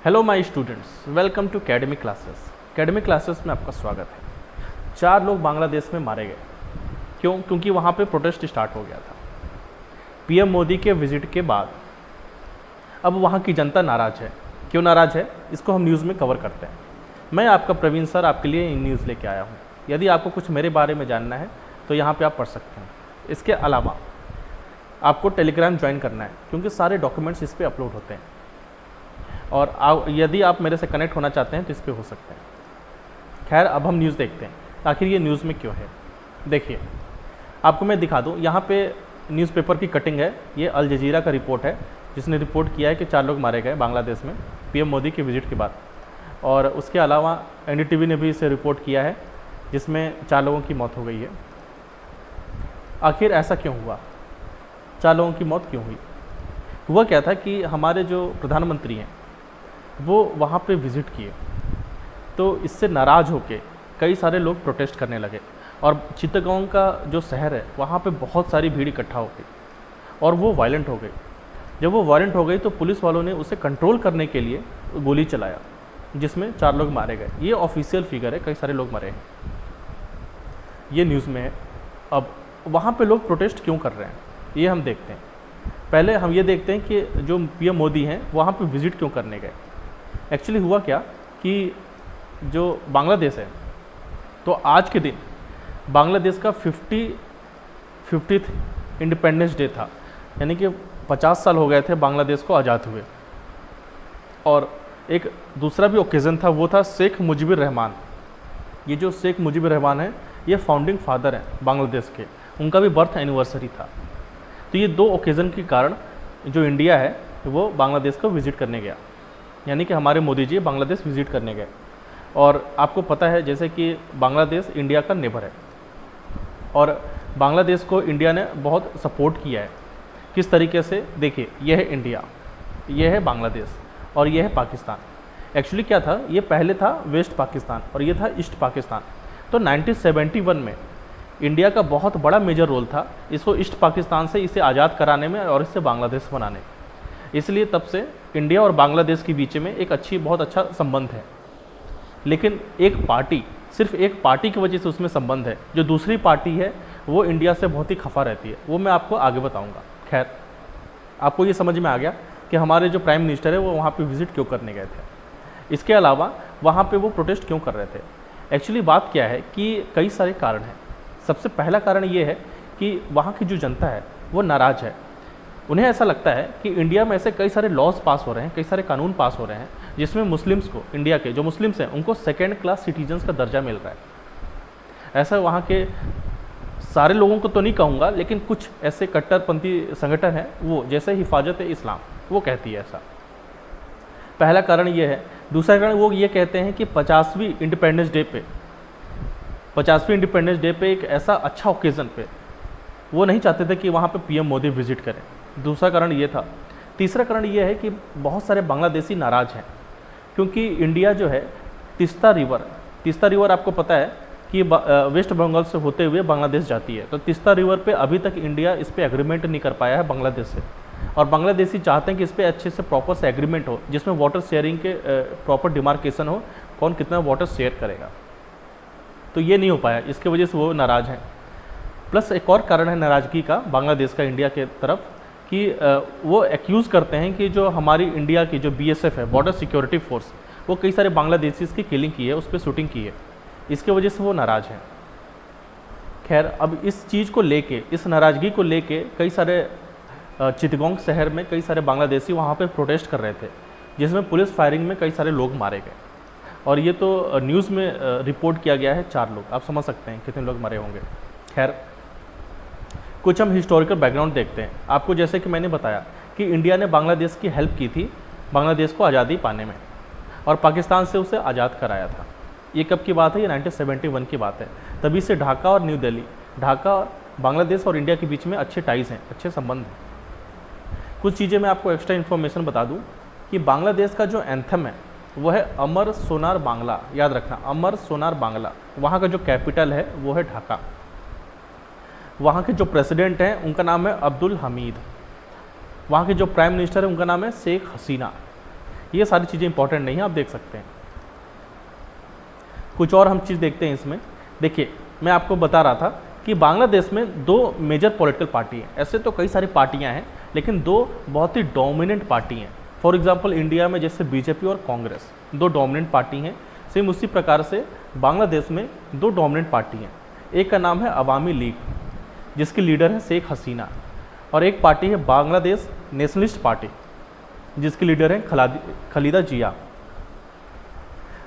Hello my students, welcome to academic classes. Academic classes में आपका स्वागत है। 4 लोग बांग्लादेश में मारे गए। क्यों? क्योंकि वहाँ पे प्रोटेस्ट स्टार्ट हो गया था पीएम मोदी के विजिट के बाद। अब वहाँ की जनता नाराज़ है। क्यों नाराज़ है, इसको हम न्यूज़ में कवर करते हैं। मैं आपका प्रवीण सर आपके लिए न्यूज़ लेके आया हूँ। यदि आपको कुछ मेरे बारे में जानना है तो यहाँ पर आप पढ़ सकते हैं। इसके अलावा आपको टेलीग्राम ज्वाइन करना है, क्योंकि सारे डॉक्यूमेंट्स इस पर अपलोड होते हैं। और यदि आप मेरे से कनेक्ट होना चाहते हैं तो इस पे हो सकते हैं। खैर, अब हम न्यूज़ देखते हैं आखिर ये न्यूज़ में क्यों है। देखिए, आपको मैं दिखा दूं, यहाँ पे न्यूज़पेपर की कटिंग है। ये अल जजीरा का रिपोर्ट है, जिसने रिपोर्ट किया है कि 4 लोग मारे गए बांग्लादेश में पीएम मोदी के विजिट के बाद। और उसके अलावा एनडीटीवी ने भी इसे रिपोर्ट किया है, जिसमें 4 लोगों की मौत हो गई है। आखिर ऐसा क्यों हुआ? 4 लोगों की मौत क्यों हुई? हुआ क्या था कि हमारे जो प्रधानमंत्री हैं वो वहाँ पे विज़िट किए, तो इससे नाराज़ होके कई सारे लोग प्रोटेस्ट करने लगे। और चित्तगांव का जो शहर है वहाँ पे बहुत सारी भीड़ इकट्ठा हो गई और वो वायलेंट हो गई। जब वो वायलेंट हो गई तो पुलिस वालों ने उसे कंट्रोल करने के लिए गोली चलाया, जिसमें 4 लोग मारे गए। ये ऑफिशियल फिगर है, कई सारे लोग मरे हैं, ये न्यूज़ में है। अब वहाँ पे लोग प्रोटेस्ट क्यों कर रहे हैं ये हम देखते हैं। पहले हम ये देखते हैं कि जो पीएम मोदी हैं वहाँ पे विज़िट क्यों करने गए। एक्चुअली हुआ क्या कि जो बांग्लादेश है, तो आज के दिन बांग्लादेश का 50th इंडिपेंडेंस डे था, यानी कि 50 साल हो गए थे बांग्लादेश को आज़ाद हुए। और एक दूसरा भी ओकेज़न था, वो था शेख मुजीबुर रहमान। ये जो शेख मुजीबुर रहमान है, ये फाउंडिंग फादर हैं बांग्लादेश के, उनका भी बर्थ एनिवर्सरी था। तो ये 2 ओकेज़न के कारण जो इंडिया है वो बांग्लादेश को विज़िट करने गया, यानी कि हमारे मोदी जी बांग्लादेश विज़िट करने गए। और आपको पता है जैसे कि बांग्लादेश इंडिया का नेबर है और बांग्लादेश को इंडिया ने बहुत सपोर्ट किया है। किस तरीके से? देखिए, यह है इंडिया, यह है बांग्लादेश और यह है पाकिस्तान। एक्चुअली क्या था, ये पहले था वेस्ट पाकिस्तान और ये था ईस्ट पाकिस्तान। तो 1971 में इंडिया का बहुत बड़ा मेजर रोल था इसको ईस्ट पाकिस्तान से इसे आज़ाद कराने में और इससे बांग्लादेश बनाने में। इसलिए तब से इंडिया और बांग्लादेश के बीच में एक बहुत अच्छा संबंध है। लेकिन एक पार्टी, सिर्फ एक पार्टी की वजह से उसमें संबंध है, जो दूसरी पार्टी है वो इंडिया से बहुत ही खफा रहती है। वो मैं आपको आगे बताऊंगा। खैर, आपको ये समझ में आ गया कि हमारे जो प्राइम मिनिस्टर है वो वहाँ पे विज़िट क्यों करने गए थे। इसके अलावा वहाँ पे वो प्रोटेस्ट क्यों कर रहे थे। एक्चुअली बात क्या है कि कई सारे कारण हैं। सबसे पहला कारण ये है कि वहाँ की जो जनता है वो नाराज़ है। उन्हें ऐसा लगता है कि इंडिया में ऐसे कई सारे लॉज पास हो रहे हैं, कई सारे कानून पास हो रहे हैं, जिसमें मुस्लिम्स को, इंडिया के जो मुस्लिम्स हैं उनको 2nd क्लास सिटीजन्स का दर्जा मिल रहा है। ऐसा वहाँ के सारे लोगों को तो नहीं कहूँगा, लेकिन कुछ ऐसे कट्टरपंथी संगठन हैं वो, जैसे हिफाजत-ए-इस्लाम, वो कहती है ऐसा। पहला कारण ये है। दूसरा कारण वो ये कहते हैं कि 50वीं इंडिपेंडेंस डे पे एक ऐसा अच्छा ओकेज़न पे वो नहीं चाहते थे कि वहाँ पे पीएम मोदी विज़िट करें। दूसरा कारण ये था। तीसरा कारण ये है कि बहुत सारे बांग्लादेशी नाराज़ हैं, क्योंकि इंडिया जो है तीस्ता रिवर आपको पता है कि वेस्ट बंगाल से होते हुए बांग्लादेश जाती है। तो तीस्ता रिवर पे अभी तक इंडिया इस पर एग्रीमेंट नहीं कर पाया है बांग्लादेश से, और बांग्लादेशी चाहते हैं कि इस पर अच्छे से प्रॉपर से एग्रीमेंट हो, जिसमें वाटर शेयरिंग के प्रॉपर डिमार्केशन हो, कौन कितना वाटर शेयर करेगा। तो ये नहीं हो पाया, इसकी वजह से वो नाराज़ हैं। प्लस एक और कारण है नाराज़गी का बांग्लादेश का इंडिया के तरफ, कि वो एक्यूज़ करते हैं कि जो हमारी इंडिया की जो BSF है, बॉर्डर सिक्योरिटी फोर्स, वो कई सारे बांग्लादेशीज़ की किलिंग की है, उस पर शूटिंग की है। इसके वजह से वो नाराज़ हैं। खैर, अब इस चीज़ को लेके, इस नाराज़गी को लेके कई सारे चिटगांव शहर में कई सारे बांग्लादेशी वहाँ पे प्रोटेस्ट कर रहे थे, जिसमें पुलिस फायरिंग में कई सारे लोग मारे गए। और ये तो न्यूज़ में रिपोर्ट किया गया है 4 लोग। आप समझ सकते हैं कितने लोग मरे होंगे। खैर, कुछ हम हिस्टोरिकल बैकग्राउंड देखते हैं। आपको जैसे कि मैंने बताया कि इंडिया ने बांग्लादेश की हेल्प की थी बांग्लादेश को आज़ादी पाने में, और पाकिस्तान से उसे आज़ाद कराया था। ये कब की बात है? ये 1971 की बात है। तभी से ढाका और न्यू दिल्ली, ढाका और बांग्लादेश और इंडिया के बीच में अच्छे टाइज़ हैं, अच्छे संबंध हैं। कुछ चीज़ें मैं आपको एक्स्ट्रा इन्फॉर्मेशन बता दूँ कि बांग्लादेश का जो एंथम है वो है अमर सोनार बांग्ला। याद रखना, अमर सोनार बांग्ला। वहाँ का जो कैपिटल है वो है ढाका। वहाँ के जो प्रेसिडेंट हैं उनका नाम है अब्दुल हमीद। वहाँ के जो प्राइम मिनिस्टर है उनका नाम है शेख हसीना। ये सारी चीज़ें इंपॉर्टेंट नहीं है, आप देख सकते हैं। कुछ और हम चीज़ देखते हैं इसमें। देखिए, मैं आपको बता रहा था कि बांग्लादेश में दो मेजर पॉलिटिकल पार्टी हैं। ऐसे तो कई सारी पार्टियां हैं, लेकिन दो बहुत ही डोमिनेंट पार्टी हैं। फॉर एग्जांपल इंडिया में जैसे बीजेपी और कांग्रेस दो डोमिनेंट पार्टी हैं, सेम उसी प्रकार से बांग्लादेश में दो डोमिनेंट पार्टी हैं। एक का नाम है अवामी लीग, जिसकी लीडर है शेख हसीना, और एक पार्टी है बांग्लादेश नेशनलिस्ट पार्टी, जिसकी लीडर है खलीदा जिया।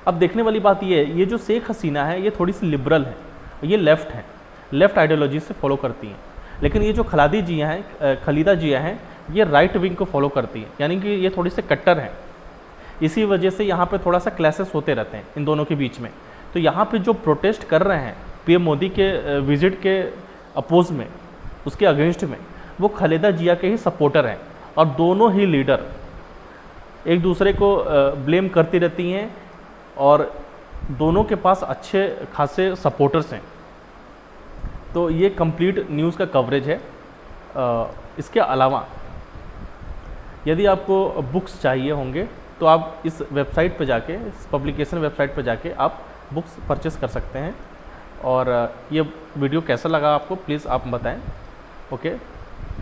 अब देखने वाली बात ये है, ये जो शेख हसीना है ये थोड़ी सी लिबरल है, ये लेफ्ट है, लेफ्ट आइडियोलॉजी से फॉलो करती हैं। लेकिन ये जो खलीदा जिया हैं ये राइट विंग को फॉलो करती हैं, यानी कि ये थोड़ी से कट्टर हैं। इसी वजह से यहाँ पे थोड़ा सा क्लैशेस होते रहते हैं इन दोनों के बीच में। तो यहाँ पे जो प्रोटेस्ट कर रहे हैं पीएम मोदी के विजिट के अपोज में, उसके अगेंस्ट में, वो खलीदा जिया के ही सपोर्टर हैं, और दोनों ही लीडर एक दूसरे को ब्लेम करती रहती हैं, और दोनों के पास अच्छे खासे सपोर्टर्स हैं। तो ये कंप्लीट न्यूज़ का कवरेज है। इसके अलावा यदि आपको बुक्स चाहिए होंगे तो आप इस वेबसाइट पर जाके, इस पब्लिकेशन वेबसाइट पर जाके आप बुक्स परचेस कर सकते हैं। और ये वीडियो कैसा लगा आपको प्लीज़ आप बताएं। ओके,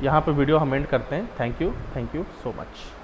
यहाँ पे वीडियो हम एंड करते हैं। Thank you so much.